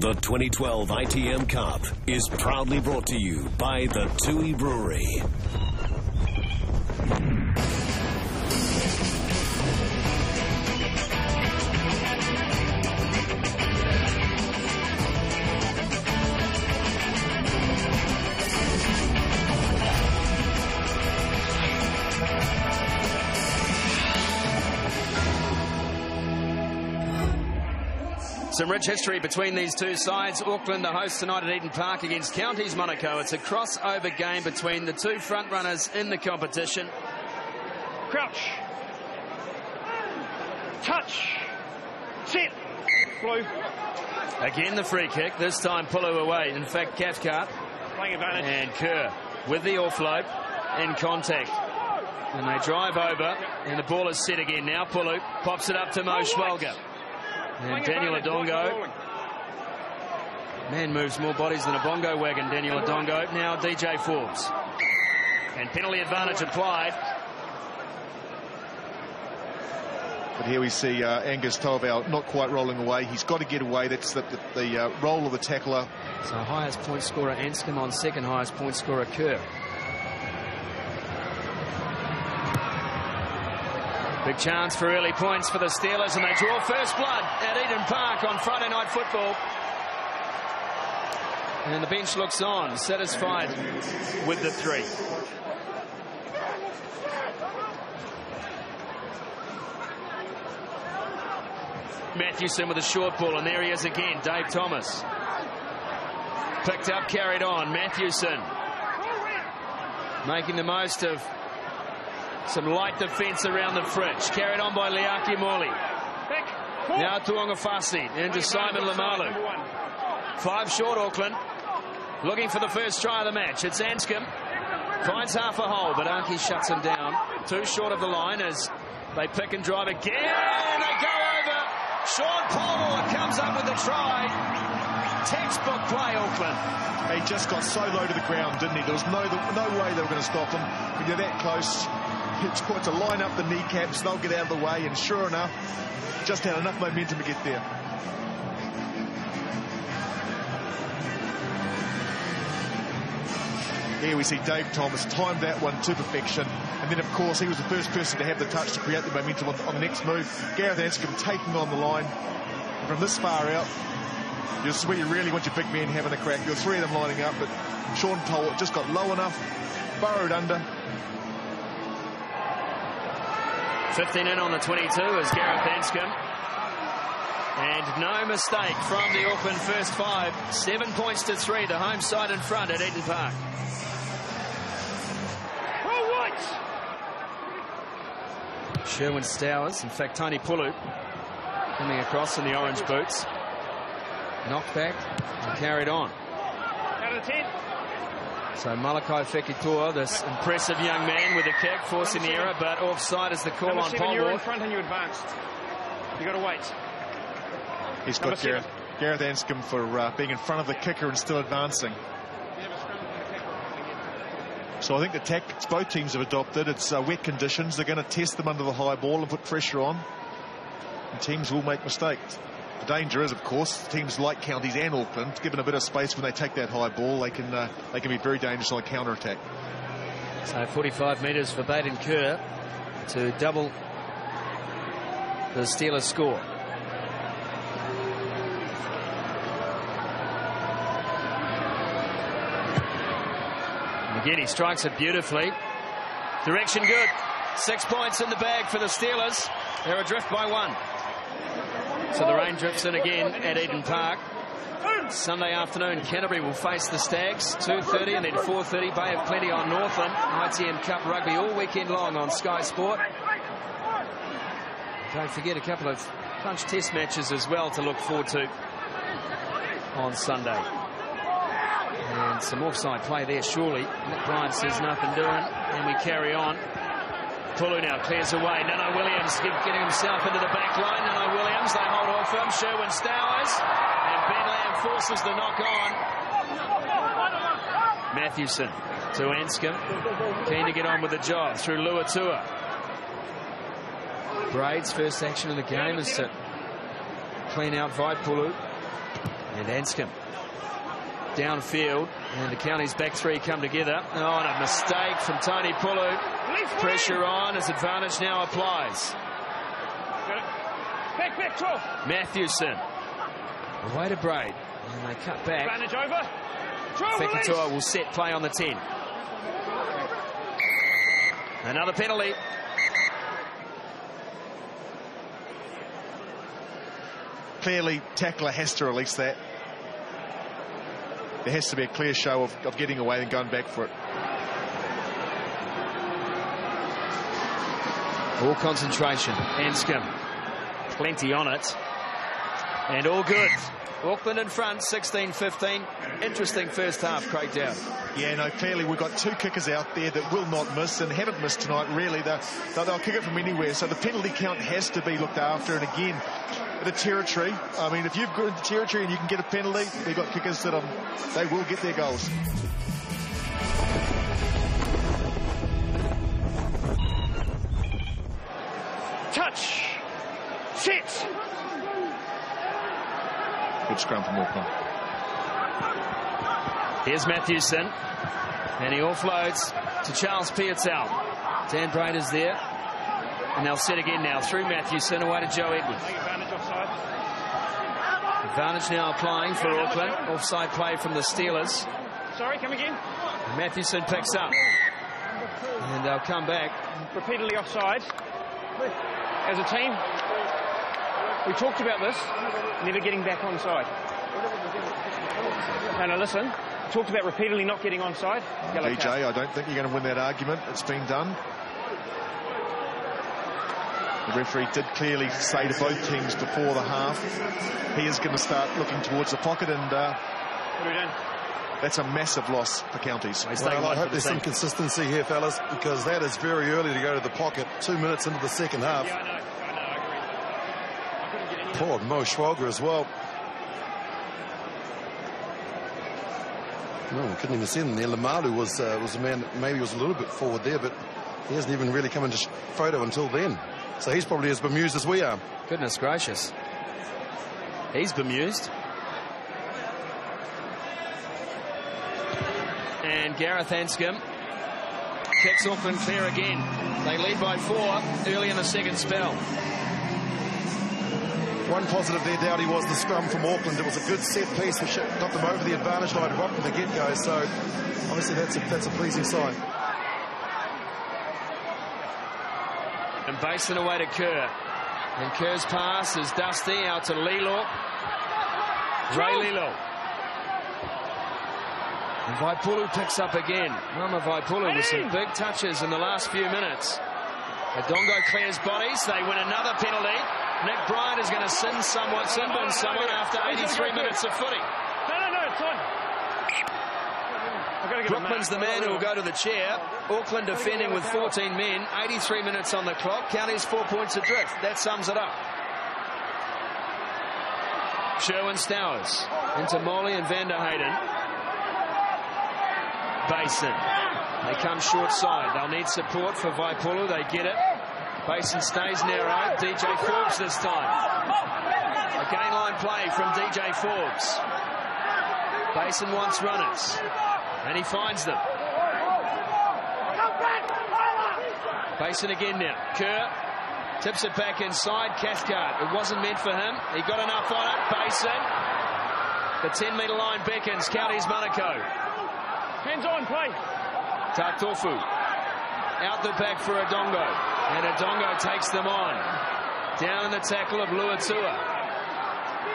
The 2012 ITM Cup is proudly brought to you by the Tui Brewery. Some rich history between these two sides. Auckland, the hosts tonight at Eden Park against Counties Manukau. It's a crossover game between the two front runners in the competition. Crouch. Touch. Set. Blue. Again the free kick, this time Pulu away. In fact, Cathcart Playing advantage. and Kerr with the offload in contact. And they drive over, and the ball is set again. Now Pulu pops it up to Mo Schwalger. And Daniel Adongo. Man moves more bodies than a bongo wagon, Daniel Adongo. Now DJ Forbes. And penalty advantage applied. But here we see Angus Tobel not quite rolling away. He's got to get away. That's the role of the tackler. So highest point scorer Anscombe on second highest point scorer Kerr. Big chance for early points for the Steelers, and they draw first blood at Eden Park on Friday Night Football. And the bench looks on, satisfied with the three. Matthewson with a short ball, and there he is again, Dave Thomas. Picked up, carried on, Matthewson. Making the most of some light defence around the fridge. Carried on by Leaki Morley. Now Tuongafasi into Simon Lamalu. 5 short Auckland. Looking for the first try of the match. It's Anscombe. Finds half a hole, but Archie shuts him down. 2 short of the line as they pick and drive again. And they go over. Sean Polmore comes up with the try. Textbook play, Auckland. He just got so low to the ground, didn't he? There was no way they were going to stop him. When you're that close, it's quite to line up the kneecaps, they'll get out of the way, and sure enough, just had enough momentum to get there. Here we see Dave Thomas timed that one to perfection, and then of course he was the first person to have the touch to create the momentum on the next move. Gareth Anscombe taking on the line. And from this far out, it's where you really want your big men having a crack. You're 3 of them lining up, but Sean Polmore just got low enough, burrowed under. 15 in on the 22 is Gareth Anscombe. And no mistake from the Auckland first 5. 7 points to 3, the home side in front at Eden Park. Sherwin Stowers, in fact Tony Pulu coming across in the orange boots. Knocked back and carried on. Out of 10. So Malakai Fekitoa, this impressive young man with a kick, forcing the error, but offside is the call on Polmore. You're in front and you advanced. You got to wait. He's got Gareth Anscombe for being in front of the kicker and still advancing. So I think the tactics both teams have adopted. It's wet conditions. They're going to test them under the high ball and put pressure on. And teams will make mistakes. The danger is, of course, teams like Counties and Auckland, given a bit of space when they take that high ball, they can be very dangerous on a counter-attack. So 45 metres for Baden Kerr to double the Steelers score. And again, he strikes it beautifully. Direction good. 6 points in the bag for the Steelers. They're adrift by 1. So the rain drifts in again at Eden Park. Sunday afternoon, Canterbury will face the Stags, 2:30, and then 4:30. Bay of Plenty on Northland. ITM Cup rugby all weekend long on Sky Sport. Don't forget a couple of punch test matches as well to look forward to on Sunday. And some offside play there, surely. Nick Bryan says nothing doing, and we carry on. Pulu now clears away. Nano Williams getting himself into the back line. Nano Williams, they hold off him. Sherwin Stowers. And Ben Lamb forces the knock on. Matthewson to Anscombe. Keen to get on with the job through Luatua. Braid's first action in the game is to clean out Vaipulu. And Anscombe downfield, and the Counties back three come together. Oh, and a mistake from Tony Pulu. Pressure on as advantage now applies. Back, 12. Mathewson. Away to Braid. And they cut back. Advantage over. 12, Fekitoa will set play on the 10. Another penalty. Clearly, tackler has to release that. There has to be a clear show of getting away and going back for it. All concentration. Anscombe. Plenty on it. And all good. Auckland in front, 16-15. Interesting first half, Craig Dowd. Yeah, no, clearly we've got two kickers out there that will not miss and haven't missed tonight, really. They'll kick it from anywhere, so the penalty count has to be looked after. And again, the territory, I mean, if you've got the territory and you can get a penalty, we've got kickers that they will get their goals. Touch. Sit. Good scrum from Auckland. Here's Mathewson. And he offloads to Charles Piatel. Dan Braid is there. And they'll set again now through Mathewson away to Joe Edwards. Advantage offside. Advantage now applying for Auckland. Offside play from the Steelers. Sorry, come again. Mathewson picks up. And they'll come back. Repeatedly offside. As a team, we talked about this, never getting back onside. No, listen. Talked about repeatedly not getting onside. DJ, card. I don't think you're going to win that argument. It's been done. The referee did clearly say to both teams before the half, he is going to start looking towards the pocket, and what are we doing? That's a massive loss for Counties. Well, I hope there's some consistency here, fellas, because that is very early to go to the pocket 2 minutes into the second half. Yeah, I know, I agree. Poor Mo Schwager as well. No, we couldn't even see him there. Lamalu was a man that maybe was a little bit forward there, but he hasn't even really come into photo until then. So he's probably as bemused as we are. Goodness gracious. He's bemused. And Gareth Anscombe kicks Auckland clear again. They lead by 4 early in the second spell. One positive there, Dowdy, was the scrum from Auckland. It was a good set piece which got them over the advantage line right from the get-go. So obviously that's a pleasing sign. And Basin away to Kerr. And Kerr's pass is dusty out to Lilo. Ray Lilo. And Vaipulu picks up again. Mama Vaipulu with some big touches in the last few minutes. Adongo clears bodies. They win another penalty. Nick Bryant is going to sin someone after 83 minutes of footy. No, it's on. Brookman's the man who will go to the chair. Auckland defending with 14 men. 83 minutes on the clock. Counties 4 points adrift. That sums it up. Sherwin Stowers into Molly and Van der Hayden. Basin. They come short side. They'll need support for Vaipulu. They get it. Basin stays narrow. DJ Forbes this time. A gain line play from DJ Forbes. Basin wants runners. And he finds them. Basin again now. Kerr tips it back inside. Cathcart. It wasn't meant for him. He got enough on it. Basin. The 10-metre line beckons. Counties Manukau. Hands on, play. Tatofu. Out the back for Adongo. And Adongo takes them on. Down in the tackle of Luatua.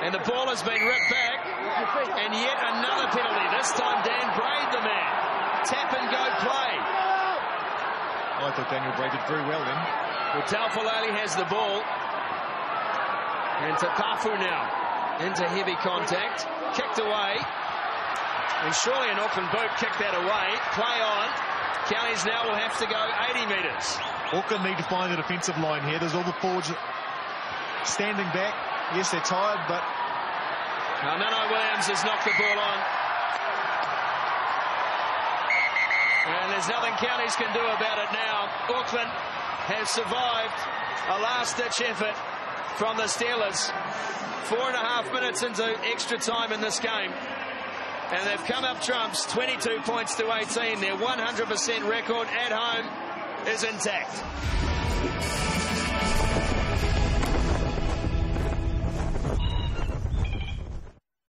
And the ball has been ripped back. And yet another penalty. This time Dan Braid the man. Tap and go play. I thought Daniel Braid did very well then. Well, Taufalali has the ball. And Takafu now into heavy contact. Kicked away. And surely an Auckland boot kicked that away. Play on. Counties now will have to go 80 metres. Auckland need to find a defensive line here. There's all the forwards standing back. Yes, they're tired, but... Now, Nano Williams has knocked the ball on. And there's nothing Counties can do about it now. Auckland has survived a last-ditch effort from the Steelers. 4.5 minutes into extra time in this game. And they've come up trumps, 22 points to 18. Their 100% record at home is intact.